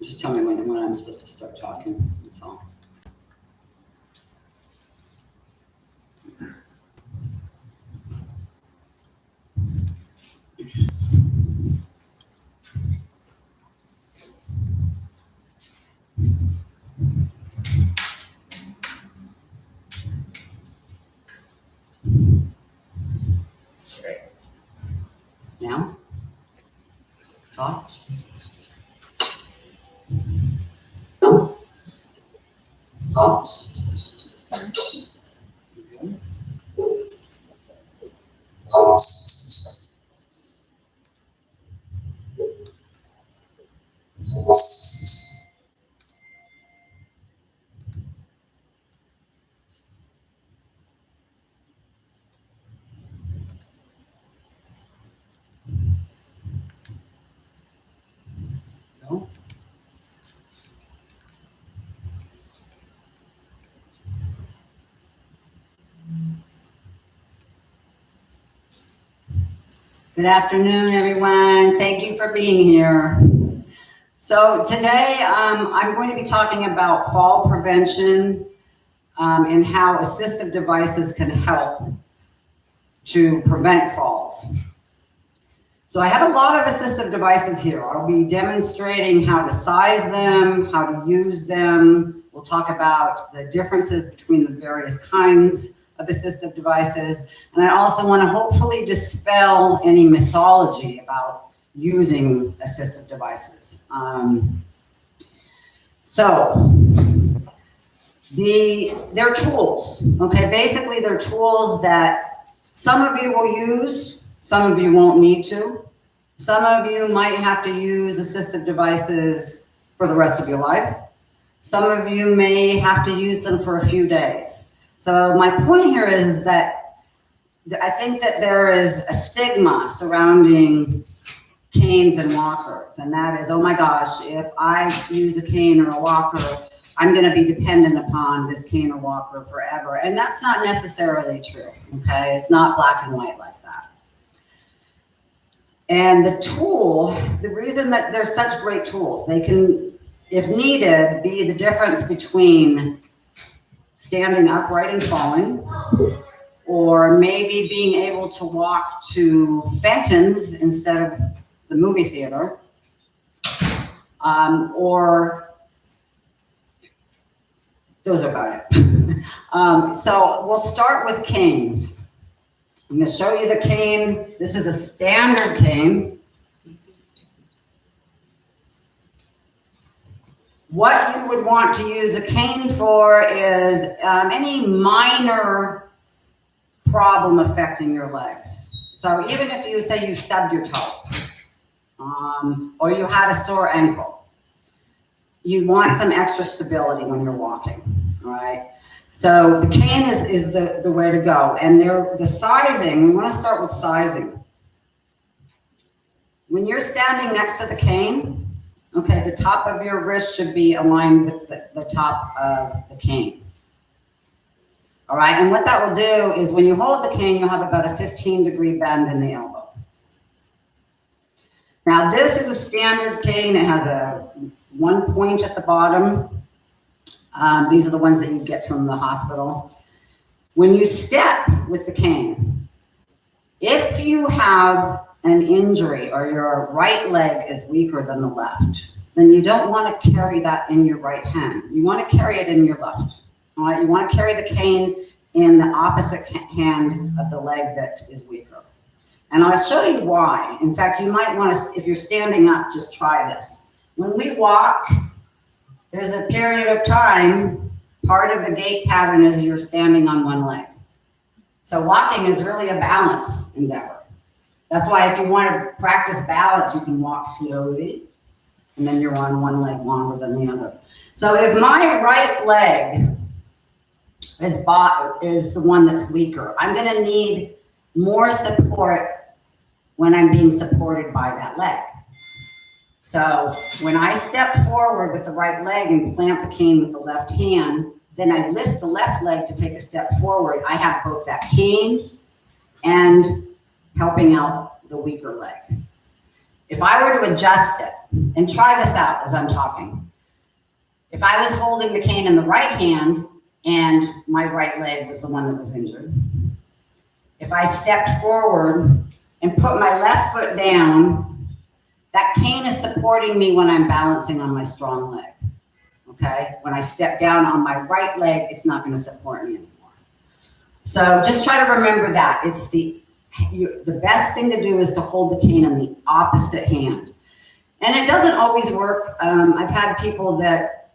Just tell me when I'm supposed to start talking, that's all. Now? Talk? No? Talk? No? Good afternoon, everyone. Thank you for being here. So today I'm going to be talking about fall prevention and how assistive devices can help to prevent falls. So I have a lot of assistive devices here. I'll be demonstrating how to size them, how to use them. We'll talk about the differences between the various kinds of assistive devices. And I also want to hopefully dispel any mythology about using assistive devices. They're tools, okay? Basically, they're tools that some of you will use, some of you won't need to. Some of you might have to use assistive devices for the rest of your life. Some of you may have to use them for a few days. So my point here is that I think that there is a stigma surrounding canes and walkers, and that is, oh my gosh, if I use a cane or a walker, I'm going to be dependent upon this cane or walker forever. And that's not necessarily true, okay? It's not black and white like that. And the tool, the reason that they're such great tools, they can, if needed, be the difference between standing upright and falling, or maybe being able to walk to Fenton's instead of the movie theater, or those are about it. So we'll start with canes. I'm going to show you the cane. This is a standard cane. What you would want to use a cane for is any minor problem affecting your legs. So even if you say you stubbed your toe, or you had a sore ankle, you want some extra stability when you're walking, all right? So the cane is the way to go. And the sizing, we want to start with sizing. When you're standing next to the cane, okay, the top of your wrist should be aligned with the top of the cane. All right, and what that will do is when you hold the cane, you'll have about a 15-degree bend in the elbow. Now this is a standard cane. It has a one point at the bottom. These are the ones that you get from the hospital. When you step with the cane, if you have an injury or your right leg is weaker than the left, then you don't want to carry that in your right hand. You want to carry it in your left. All right, you want to carry the cane in the opposite hand of the leg that is weaker. And I'll show you why. In fact, you might want to, if you're standing up, just try this. When we walk, there's a period of time, part of the gait pattern is you're standing on one leg. So walking is really a balance endeavor. That's why if you want to practice balance, you can walk slowly, and then you're on one leg longer than the other. So if my right leg is the one that's weaker, I'm going to need more support when I'm being supported by that leg. So when I step forward with the right leg and plant the cane with the left hand, then I lift the left leg to take a step forward. I have both that cane and helping out the weaker leg. If I were to adjust it, and try this out as I'm talking. If I was holding the cane in the right hand and my right leg was the one that was injured, if I stepped forward and put my left foot down, that cane is supporting me when I'm balancing on my strong leg, okay? When I step down on my right leg, it's not gonna support me anymore. So just try to remember that. It's the best thing to do is to hold the cane in the opposite hand. And it doesn't always work. I've had people that,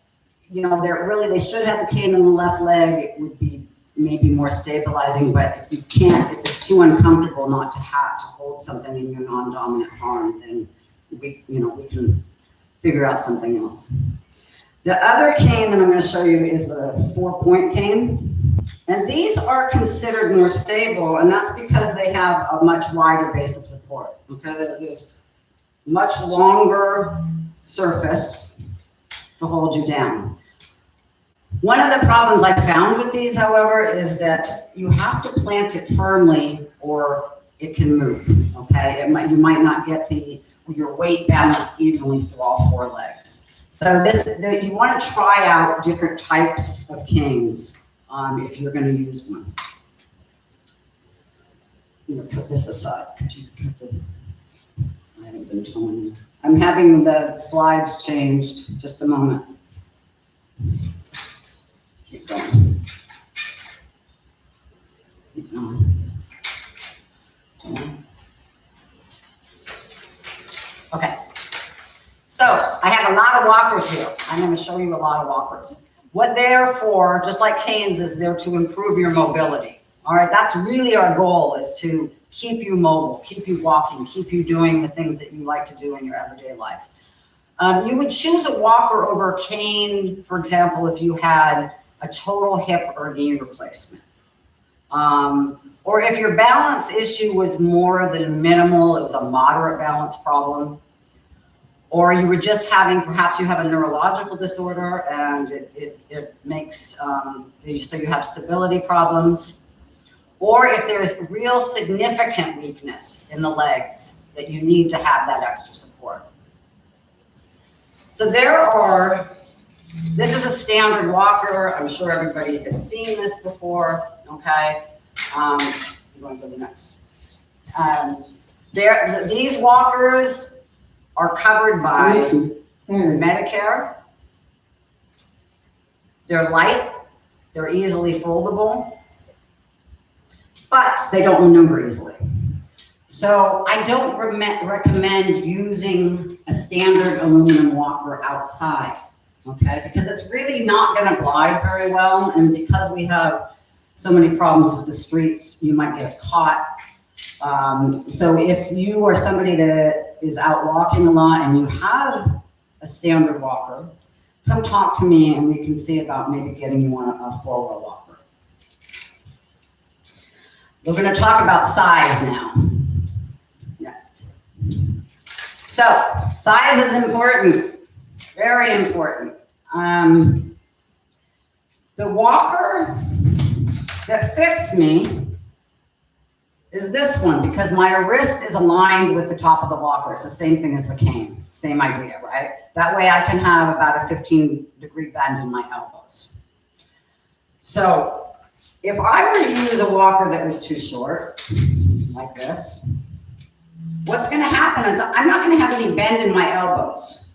you know, they should have the cane in the left leg. It would be maybe more stabilizing, but if you can't, if it's too uncomfortable not to have to hold something in your non-dominant arm, then we can figure out something else. The other cane that I'm going to show you is the 4-point cane. And these are considered more stable, and that's because they have a much wider base of support. Okay, there's much longer surface to hold you down. One of the problems I found with these, however, is that you have to plant it firmly or it can move, okay? You might not get your weight balanced evenly through all 4 legs. So you want to try out different types of canes if you're going to use one. I'm going to put this aside. Could you put I haven't been telling you. I'm having the slides changed. Just a moment. Keep going. Keep going. Okay. So I have a lot of walkers here. I'm going to show you a lot of walkers. What they're for, just like canes, is there to improve your mobility. All right, that's really our goal, is to keep you mobile, keep you walking, keep you doing the things that you like to do in your everyday life. You would choose a walker over a cane, for example, if you had a total hip or knee replacement. Or if your balance issue was more than minimal, it was a moderate balance problem. Or you were just having, perhaps you have a neurological disorder and it makes, so you have stability problems. Or if there's real significant weakness in the legs that you need to have that extra support. So this is a standard walker. I'm sure everybody has seen this before, okay? I'm going to go to the next. These walkers are covered by Medicare. They're light, they're easily foldable, but they don't maneuver easily. So I don't recommend using a standard aluminum walker outside, okay? Because it's really not gonna glide very well, and because we have so many problems with the streets, you might get caught. So if you are somebody that is out walking a lot and you have a standard walker, come talk to me and we can see about maybe getting you on a 4-wheel walker. We're going to talk about size now. Next. So size is important, very important. The walker that fits me is this one, because my wrist is aligned with the top of the walker. It's the same thing as the cane, same idea, right? That way I can have about a 15-degree bend in my elbows. So if I were to use a walker that was too short, like this, what's gonna happen is I'm not gonna have any bend in my elbows.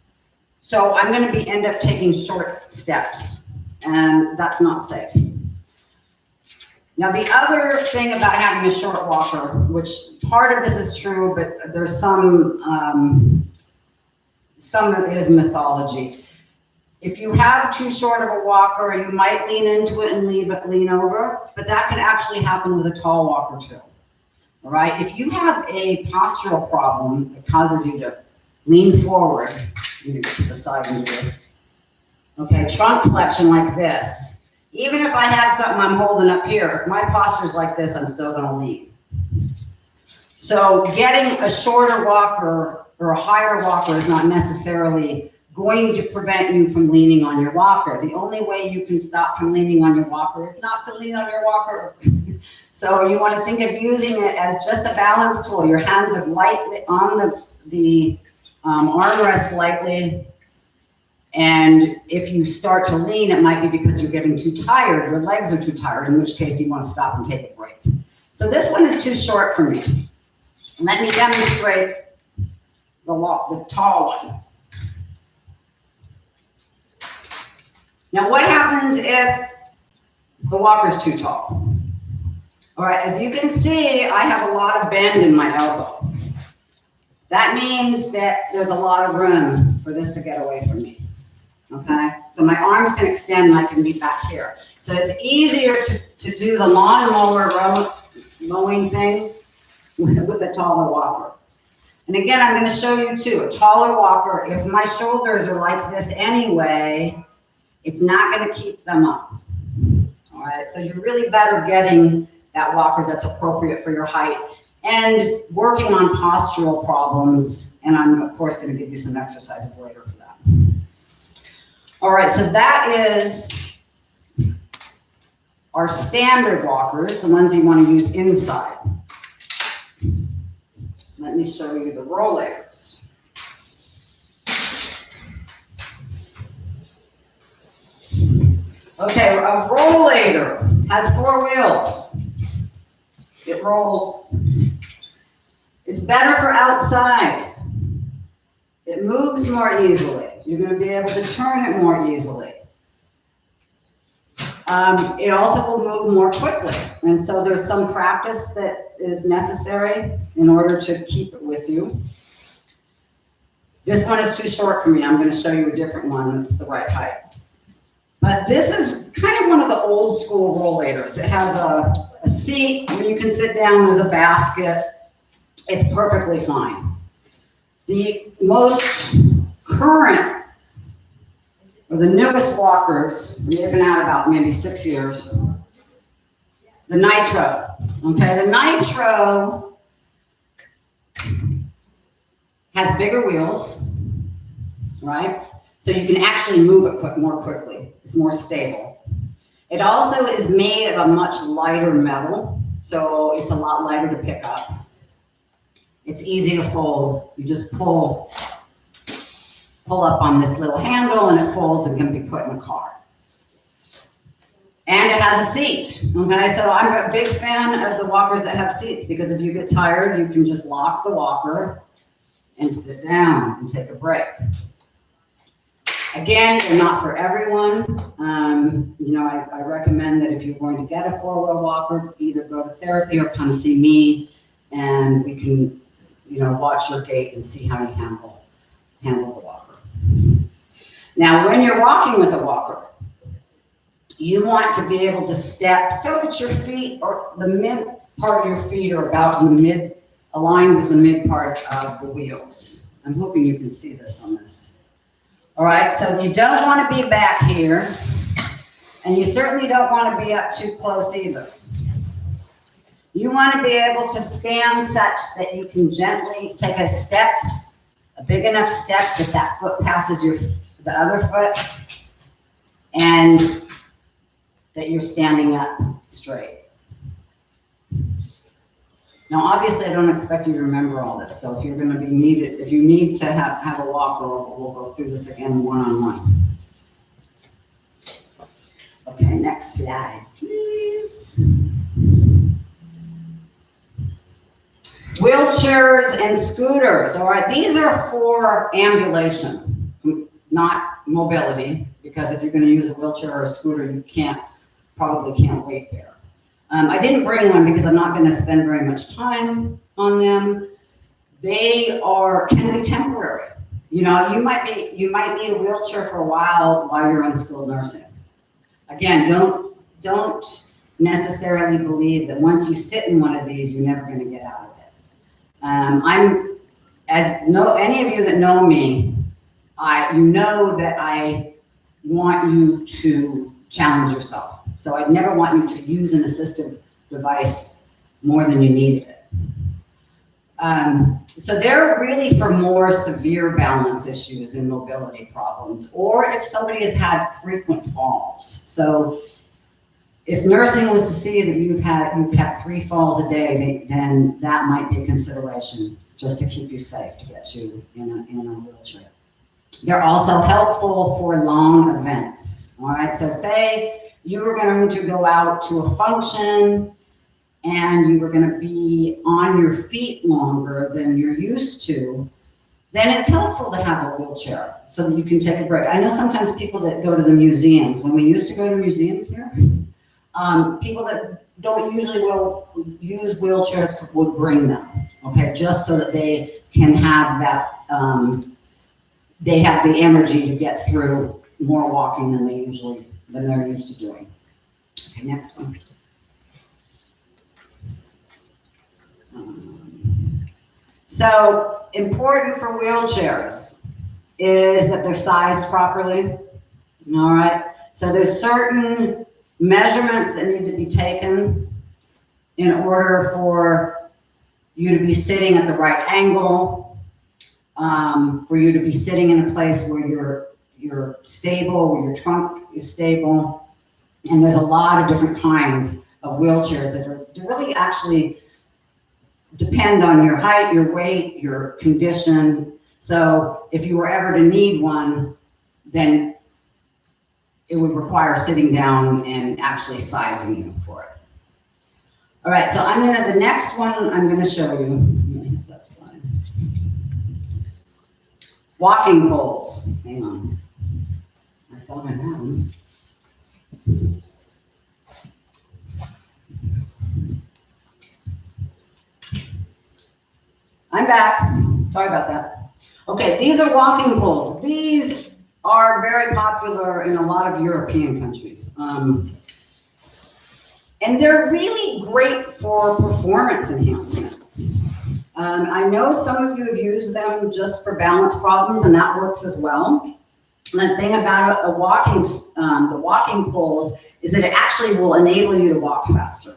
So I'm gonna end up taking short steps, and that's not safe. Now, the other thing about having a short walker, which part of this is true, but there's some of it is mythology. If you have too short of a walker, you might lean into it and lean over, but that can actually happen with a tall walker too. All right, if you have a postural problem that causes you to lean forward, I'm gonna get to the side and do this. Okay, trunk flexion like this. Even if I have something I'm holding up here, if my posture's like this, I'm still gonna lean. So getting a shorter walker or a higher walker is not necessarily going to prevent you from leaning on your walker. The only way you can stop from leaning on your walker is not to lean on your walker. So you want to think of using it as just a balance tool. Your hands are lightly on the armrest lightly. And if you start to lean, it might be because you're getting too tired, your legs are too tired, in which case you want to stop and take a break. So this one is too short for me. Let me demonstrate the tall one. Now what happens if the walker's too tall? All right, as you can see, I have a lot of bend in my elbow. That means that there's a lot of room for this to get away from me. Okay, so my arms can extend and I can be back here. So it's easier to do the lawnmower mowing thing with a taller walker. And again, I'm going to show you too, a taller walker, if my shoulders are like this anyway, it's not going to keep them up. All right, so you're really better getting that walker that's appropriate for your height and working on postural problems. And I'm, of course, going to give you some exercises later for that. All right, so that is our standard walkers, the ones you want to use inside. Let me show you the rollators. Okay, a rollator has 4 wheels. It rolls. It's better for outside. It moves more easily. You're going to be able to turn it more easily. It also will move more quickly. And so there's some practice that is necessary in order to keep it with you. This one is too short for me. I'm going to show you a different one that's the right height. But this is kind of one of the old school rollators. It has a seat where you can sit down. There's a basket. It's perfectly fine. The most current, or the newest walkers, they've been out about maybe 6 years, the Nitro. Okay, the Nitro has bigger wheels, right? So you can actually move it more quickly. It's more stable. It also is made of a much lighter metal, so it's a lot lighter to pick up. It's easy to fold. You just pull up on this little handle and it folds and can be put in a car. And it has a seat, okay? So I'm a big fan of the walkers that have seats because if you get tired, you can just lock the walker and sit down and take a break. Again, they're not for everyone. I recommend that if you're going to get a 4-wheel walker, either go to therapy or come see me and we can, watch your gait and see how you handle the walker. Now, when you're walking with a walker, you want to be able to step so that your feet, or the mid part of your feet, are about in the mid, aligned with the mid part of the wheels. I'm hoping you can see this on this. All right, so you don't want to be back here, and you certainly don't want to be up too close either. You want to be able to stand such that you can gently take a step, a big enough step that foot passes the other foot, and that you're standing up straight. Now, obviously, I don't expect you to remember all this, so if you're going to be needed, if you need to have a walker, we'll go through this again one-on-one. Okay, next slide, please. Wheelchairs and scooters. All right, these are for ambulation, not mobility, because if you're going to use a wheelchair or a scooter, you probably can't wait there. I didn't bring one because I'm not going to spend very much time on them. They can be temporary. You might need a wheelchair for a while you're on skilled nursing. Again, don't necessarily believe that once you sit in one of these, you're never going to get out of it. Any of you that know me, you know that I want you to challenge yourself. So I'd never want you to use an assistive device more than you need it. So they're really for more severe balance issues and mobility problems, or if somebody has had frequent falls. So if nursing was to see that you've had 3 falls a day, then that might be a consideration just to keep you safe, to get you in a wheelchair. They're also helpful for long events. All right, so say you were going to go out to a function and you were going to be on your feet longer than you're used to, then it's helpful to have a wheelchair so that you can take a break. I know sometimes people that go to the museums, when we used to go to museums here, people that don't usually use wheelchairs would bring them, okay, just so that they can have that, they have the energy to get through more walking than they're used to doing. Okay, next one. So important for wheelchairs is that they're sized properly. All right. So there's certain measurements that need to be taken in order for you to be sitting at the right angle, for you to be sitting in a place where you're stable, where your trunk is stable. And there's a lot of different kinds of wheelchairs that really actually depend on your height, your weight, your condition. So if you were ever to need one, then it would require sitting down and actually sizing you for it. All right, so the next one I'm gonna show you. I'm gonna hit that slide. Walking poles. Hang on. I thought I had them. I'm back. Sorry about that. Okay, these are walking poles. These are very popular in a lot of European countries. And they're really great for performance enhancement. I know some of you have used them just for balance problems, and that works as well. And the thing about the walking poles is that it actually will enable you to walk faster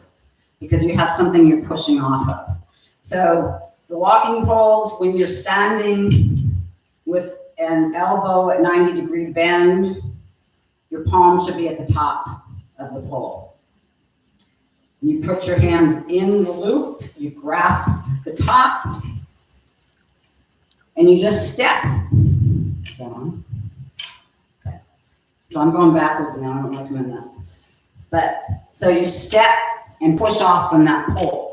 because you have something you're pushing off of. So the walking poles, when you're standing with an elbow at 90-degree bend, your palm should be at the top of the pole. You put your hands in the loop, you grasp the top, and you just step. Is that on? Okay. So I'm going backwards now, I don't recommend that. But, so you step and push off from that pole.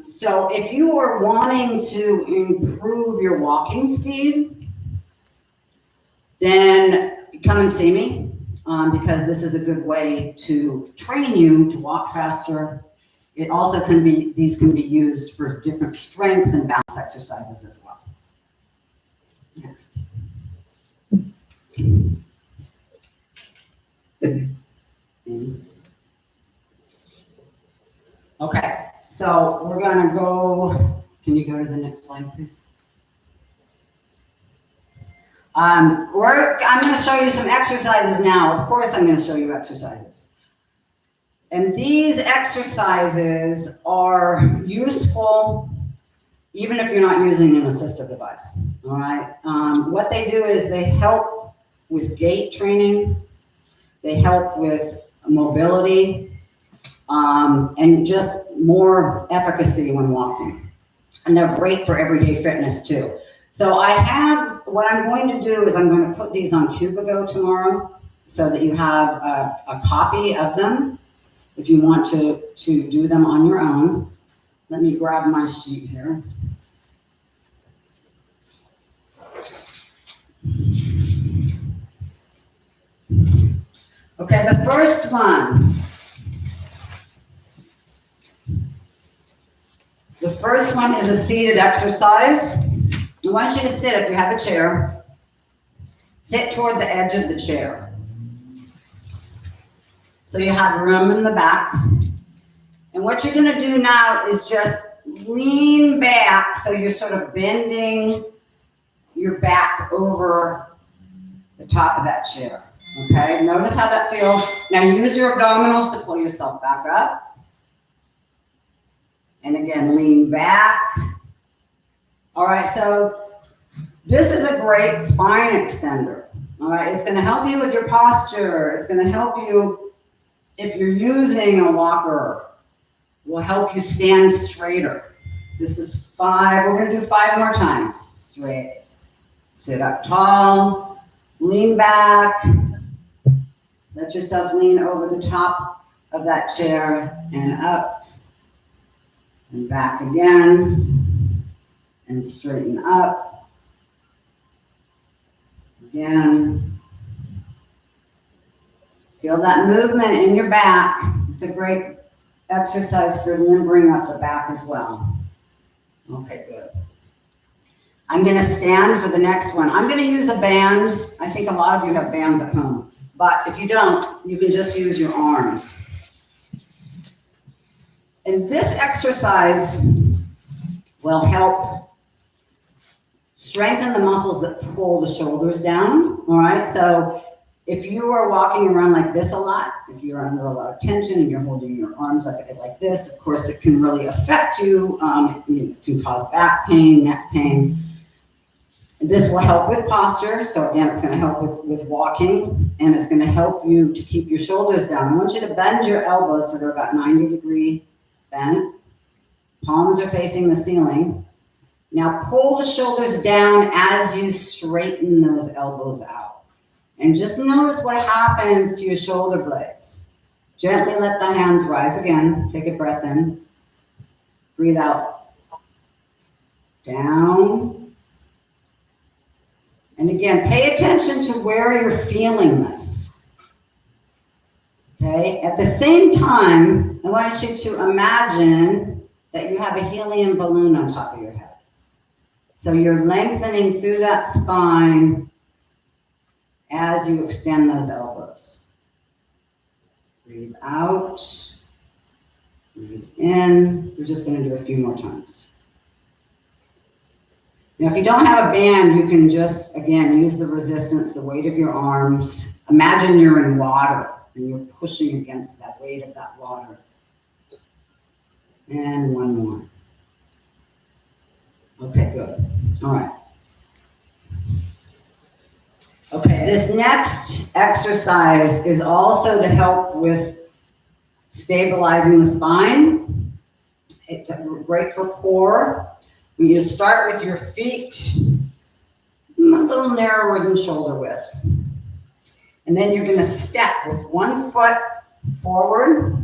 So if you are wanting to improve your walking speed, then come and see me, because this is a good way to train you to walk faster. It also these can be used for different strength and balance exercises as well. Next. Okay. So we're gonna go, can you go to the next slide, please? I'm gonna show you some exercises now. Of course, I'm gonna show you exercises. And these exercises are useful even if you're not using an assistive device, all right? What they do is they help with gait training, they help with mobility, and just more efficacy when walking. And they're great for everyday fitness too. So what I'm going to do is I'm going to put these on Cubigo tomorrow so that you have a copy of them if you want to do them on your own. Let me grab my sheet here. Okay, the first one. The first one is a seated exercise. I want you to sit, if you have a chair, sit toward the edge of the chair. So you have room in the back. And what you're gonna do now is just lean back so you're sort of bending your back over the top of that chair, okay? Notice how that feels. Now use your abdominals to pull yourself back up. And again, lean back. All right, so this is a great spine extender. All right, it's gonna help you with your posture. It's gonna help you if you're using a walker. Will help you stand straighter. This is 5. We're going to do 5 more times. Straight. Sit up tall. Lean back. Let yourself lean over the top of that chair and up and back again. And straighten up. Again. Feel that movement in your back. It's a great exercise for limbering up the back as well. Okay, good. I'm going to stand for the next one. I'm going to use a band. I think a lot of you have bands at home, but if you don't, you can just use your arms. And this exercise will help strengthen the muscles that pull the shoulders down, all right? So if you are walking around like this a lot, if you're under a lot of tension and you're holding your arms like this, of course, it can really affect you. It can cause back pain, neck pain. This will help with posture. So again, it's going to help with walking, and it's going to help you to keep your shoulders down. I want you to bend your elbows so they're about 90-degree bent. Palms are facing the ceiling. Now pull the shoulders down as you straighten those elbows out. And just notice what happens to your shoulder blades. Gently let the hands rise again. Take a breath in. Breathe out. Down. And again, pay attention to where you're feeling this. Okay? At the same time, I want you to imagine that you have a helium balloon on top of your head. So you're lengthening through that spine as you extend those elbows. Breathe out. Breathe in. We're just going to do a few more times. Now, if you don't have a band, you can just, again, use the resistance, the weight of your arms. Imagine you're in water and you're pushing against that weight of that water. And one more. Okay, good. All right. Okay, this next exercise is also to help with stabilizing the spine. It's great for core. You start with your feet a little narrower than shoulder width. And then you're going to step with one foot forward.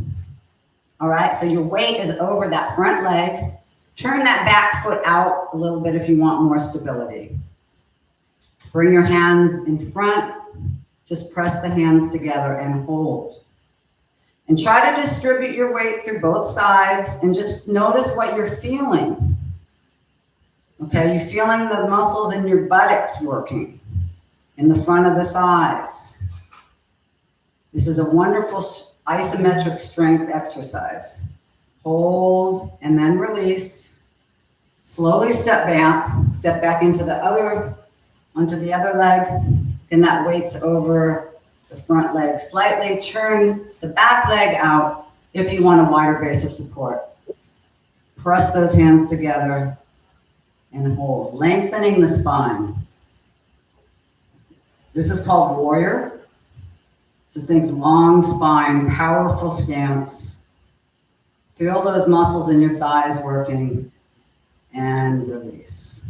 All right, so your weight is over that front leg. Turn that back foot out a little bit if you want more stability. Bring your hands in front. Just press the hands together and hold. And try to distribute your weight through both sides and just notice what you're feeling. Okay, you're feeling the muscles in your buttocks working, in the front of the thighs. This is a wonderful isometric strength exercise. Hold and then release. Slowly step back into the other, onto the other leg, and that weight's over the front leg. Slightly turn the back leg out if you want a wider base of support. Press those hands together and hold, lengthening the spine. This is called warrior. So think long spine, powerful stance. Feel those muscles in your thighs working and release.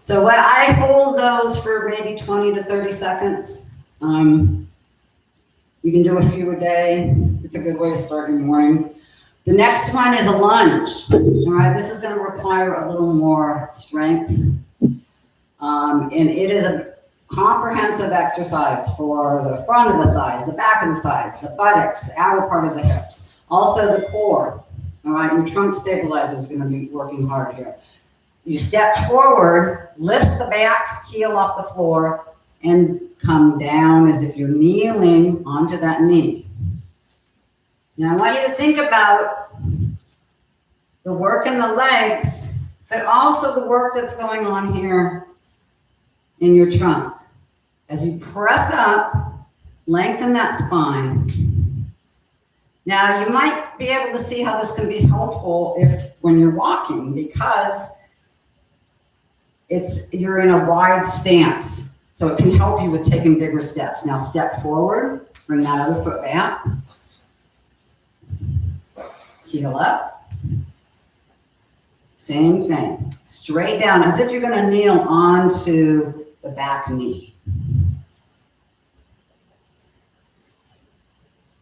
So when I hold those for maybe 20 to 30 seconds, you can do a few a day. It's a good way to start your morning. The next one is a lunge. All right, this is going to require a little more strength. And it is a comprehensive exercise for the front of the thighs, the back of the thighs, the buttocks, the outer part of the hips, also the core. All right, your trunk stabilizer is going to be working hard here. You step forward, lift the back heel off the floor, and come down as if you're kneeling onto that knee. Now, I want you to think about the work in the legs, but also the work that's going on here in your trunk. As you press up, lengthen that spine. Now, you might be able to see how this can be helpful when you're walking, because you're in a wide stance, so it can help you with taking bigger steps. Now step forward, bring that other foot back, heel up, Same thing, straight down, as if you're gonna kneel onto the back knee.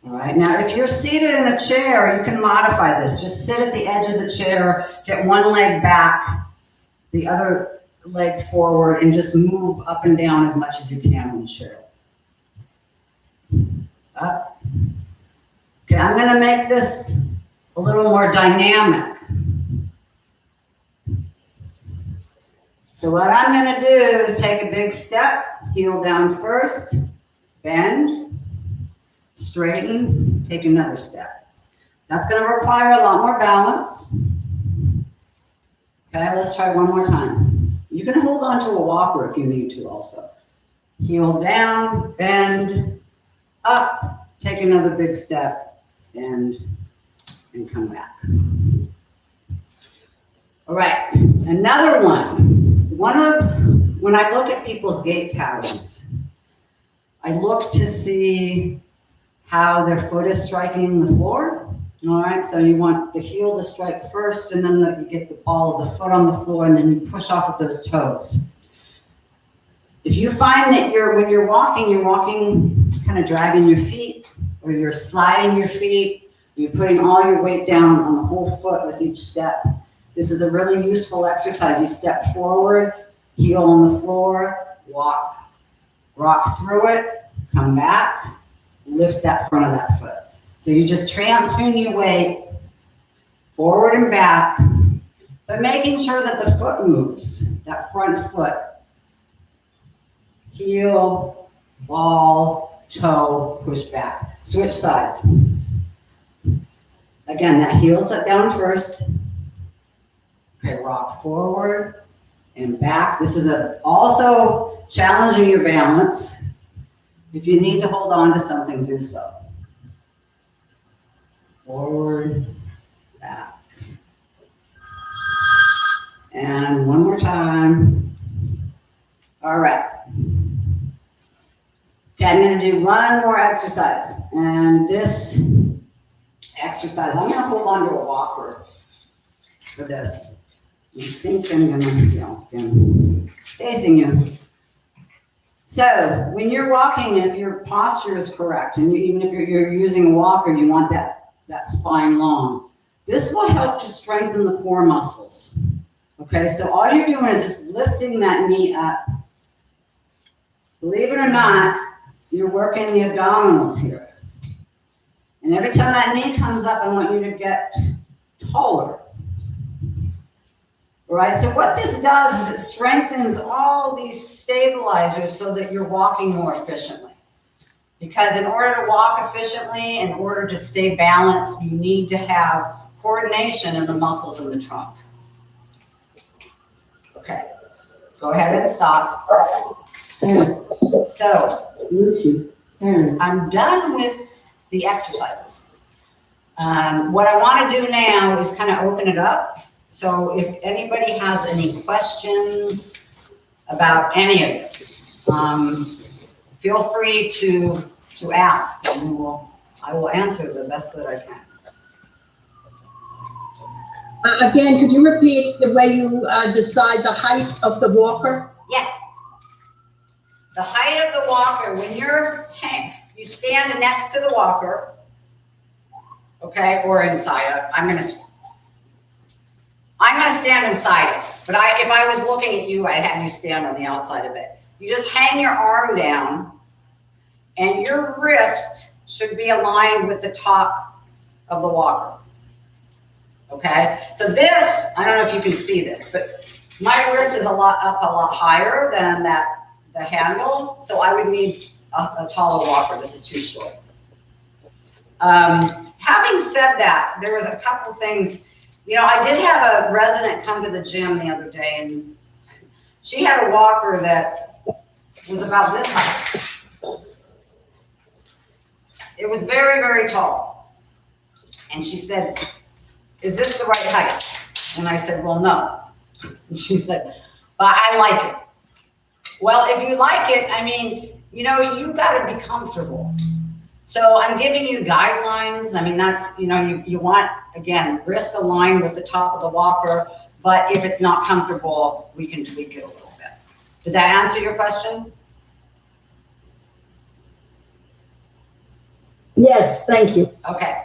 All right, now if you're seated in a chair, you can modify this. Just sit at the edge of the chair, get one leg back, the other leg forward, and just move up and down as much as you can in the chair. Up. Okay, I'm gonna make this a little more dynamic. So what I'm gonna do is take a big step, heel down first, bend, straighten, take another step. That's gonna require a lot more balance. Okay, let's try one more time. You can hold on to a walker if you need to also. Heel down, bend, up, take another big step, bend, and come back. All right, another one. When I look at people's gait patterns, I look to see how their foot is striking the floor. All right, so you want the heel to strike first, and then you get the ball of the foot on the floor, and then you push off with those toes. If you find that when you're walking kind of dragging your feet, or you're sliding your feet, you're putting all your weight down on the whole foot with each step, this is a really useful exercise. You step forward, heel on the floor, walk, rock through it, come back, lift that front of that foot. So you just transferring your weight forward and back, but making sure that the foot moves, that front foot. Heel, ball, toe, push back. Switch sides. Again, that heel set down first. Okay, rock forward and back. This is also challenging your balance. If you need to hold on to something, do so. Forward, back. And one more time. All right. Okay, I'm going to do one more exercise. And this exercise, I'm going to hold on to a walker for this. I think I'm going to, I'll stand facing you. So when you're walking, if your posture is correct, and even if you're using a walker, you want that spine long. This will help to strengthen the core muscles. Okay, so all you're doing is just lifting that knee up. Believe it or not, you're working the abdominals here. And every time that knee comes up, I want you to get taller. All right, so what this does is it strengthens all these stabilizers so that you're walking more efficiently. Because in order to walk efficiently, in order to stay balanced, you need to have coordination in the muscles in the trunk. Okay, go ahead and stop. So, I'm done with the exercises. What I want to do now is kind of open it up. So if anybody has any questions about any of this, feel free to ask, and I will answer the best that I can. Again, could you repeat the way you decide the height of the walker? Yes. The height of the walker, when you stand next to the walker, okay, or inside. I'm gonna stand inside it, but if I was looking at you, I'd have you stand on the outside of it. You just hang your arm down, and your wrist should be aligned with the top of the walker. Okay, so this, I don't know if you can see this, but my wrist is a lot higher than the handle, so I would need a taller walker. This is too short. Having said that, there was a couple things. You know, I did have a resident come to the gym the other day, and she had a walker that was about this height. It was very, very tall. And she said, "Is this the right height?" And I said, "Well, no." And she said, "But I like it." Well, if you like it, I mean, you know, you got to be comfortable. So I'm giving you guidelines. I mean, that's, you know, you want, again, wrists aligned with the top of the walker, But if it's not comfortable, we can tweak it a little bit. Did that answer your question? Yes, thank you. Okay.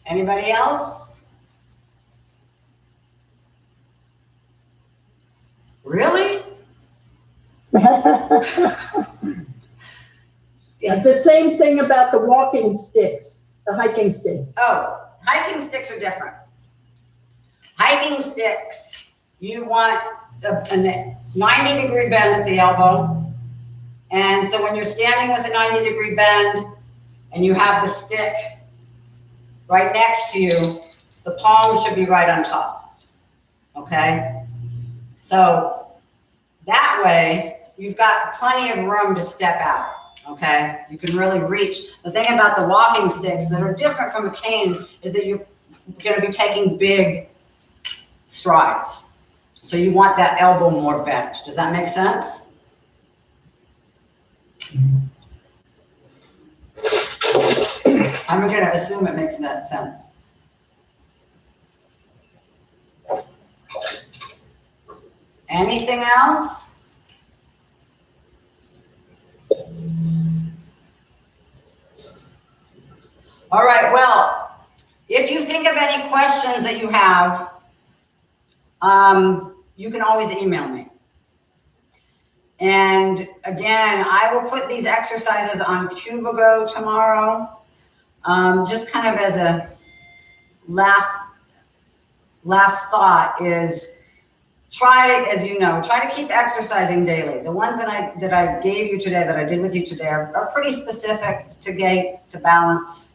Anybody else? Really? The same thing about the walking sticks, the hiking sticks. Oh, hiking sticks are different. Hiking sticks, you want a 90-degree bend at the elbow. And so when you're standing with a 90-degree bend and you have the stick right next to you, the palm should be right on top, okay? So that way, you've got plenty of room to step out, okay? You can really reach. The thing about the walking sticks that are different from a cane is that you're gonna be taking big strides. So you want that elbow more bent. Does that make sense? I'm gonna assume it makes that sense. Anything else? All right, well, if you think of any questions that you have, you can always email me. And again, I will put these exercises on Cubigo tomorrow. Just kind of as a last thought is try to, as you know, try to keep exercising daily. The ones that I gave you today, that I did with you today, are pretty specific to gait, to balance.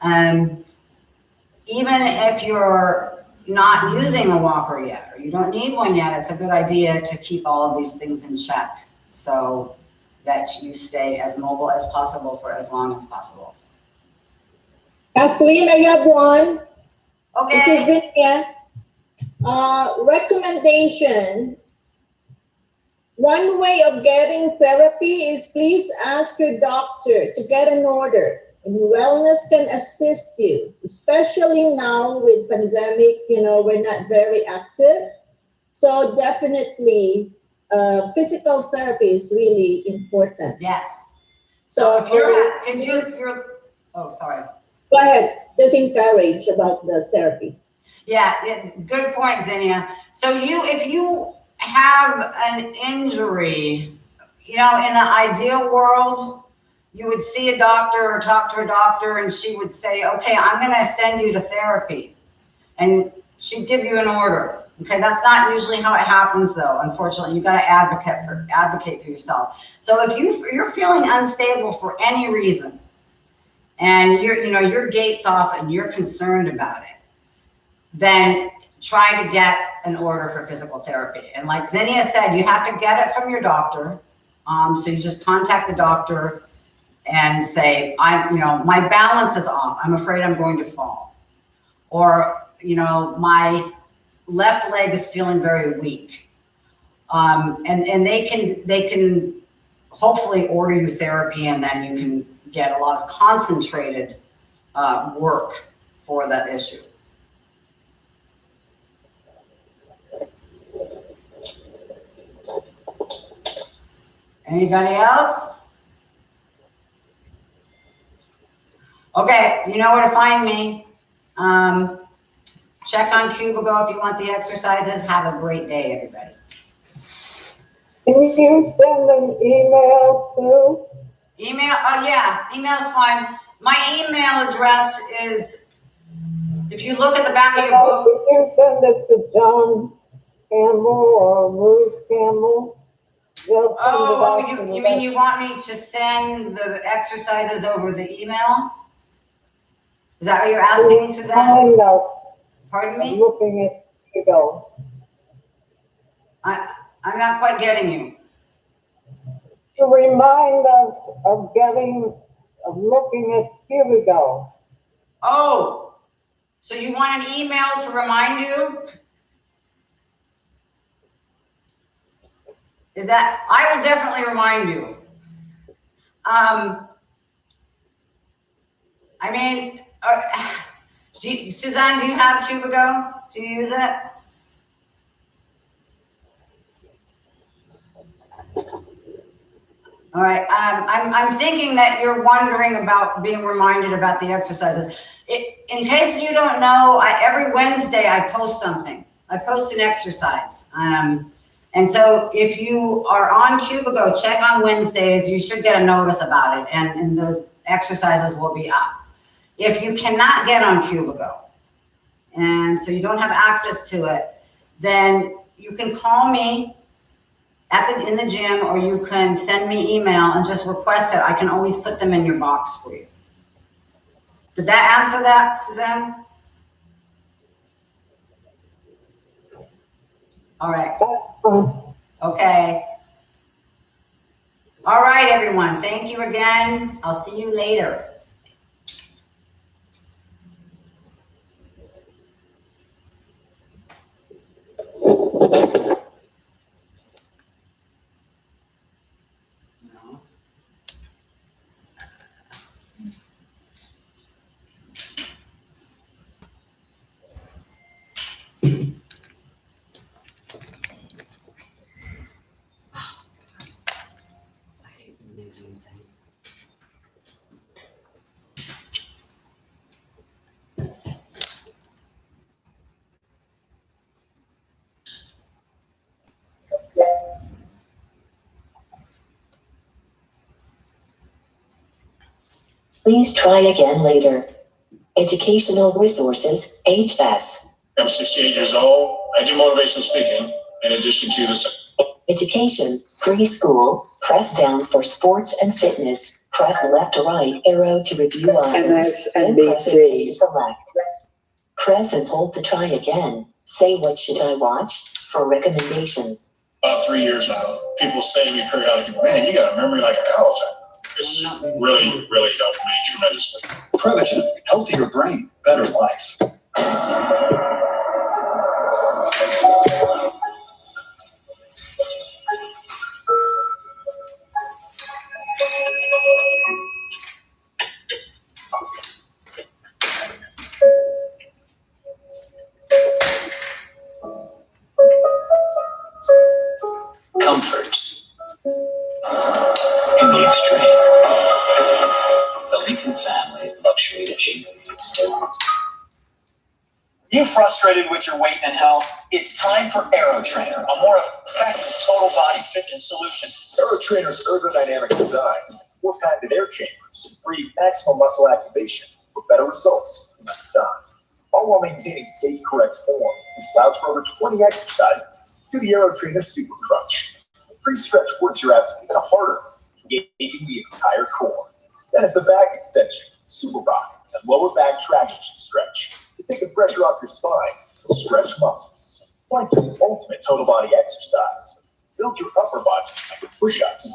Even if you're not using a walker yet, or you don't need one yet, it's a good idea to keep all of these things in check so that you stay as mobile as possible for as long as possible. Kathleen, I have one. Okay. This is it. Recommendation. One way of getting therapy is please ask your doctor to get an order. And wellness can assist you, especially now with pandemic, we're not very active. So definitely physical therapy is really important. Yes. So if you're oh, sorry. Go ahead, just encourage about the therapy. Yeah, good point, Zinnia. So if you have an injury, in the ideal world, you would see a doctor or talk to a doctor and she would say, okay, I'm gonna send you to therapy. And she'd give you an order. Okay, that's not usually how it happens though, unfortunately. You've gotta advocate for yourself. So if you're feeling unstable for any reason, and your gait's off and you're concerned about it, then try to get an order for physical therapy. And like Zinnia said, you have to get it from your doctor. So you just contact the doctor and say, my balance is off. I'm afraid I'm going to fall. Or, my left leg is feeling very weak. And they can hopefully order you therapy, and then you can get a lot of concentrated work for that issue. Anybody else? Okay, you know where to find me. Check on Cubigo if you want the exercises. Have a great day, everybody. Can you send an email too? Email? Oh yeah, email's fine. My email address is, if you look at the back of your book. Can you send it to John Campbell or Ruth Campbell? You mean you want me to send the exercises over the email? Is that what you're asking, Suzanne? Pardon me? I'm looking at Cubigo. I'm not quite getting you. To remind us of looking at Cubigo. Oh, so you want an email to remind you? I will definitely remind you. Suzanne, do you have Cubigo? Do you use it? All right, I'm thinking that you're wondering about being reminded about the exercises. In case you don't know, every Wednesday I post something. I post an exercise. And so if you are on Cubigo, check on Wednesdays, you should get a notice about it, and those exercises will be up. If you cannot get on Cubigo, and so you don't have access to it, then you can call me in the gym, or you can send me email and just request it. I can always put them in your box for you. Did that answer that, Suzanne? All right. Okay. All right, everyone. Thank you again. I'll see you later. Please try again later. Educational Resources, HS. I'm 68 years old. I do motivational speaking in addition to this. Education, preschool, press down for sports and fitness, press left or right arrow to review items, then press OK to select. Press and hold to try again. Say what should I watch for recommendations. About 3 years now, people say to me periodically, man, you got a memory like an elephant. It's really, really helped me tremendously. Prevision, healthier brain, better life. Comfort in the extreme. The Lincoln family luxury achieves. You frustrated with your weight and health? It's time for AeroTrainer, a more effective total body fitness solution. AeroTrainer's ergodynamic design, 4-patented air chambers, breed maximum muscle activation for better results in less time, all while maintaining safe, correct form. It allows for over 20 exercises. Do the AeroTrainer Super Crunch. The pre-stretch works your abs even harder, engaging the entire core. Then it's the back extension, Super Rock, and lower back traction stretch to take the pressure off your spine and stretch muscles. Like the ultimate total body exercise. Build your upper body with push-ups,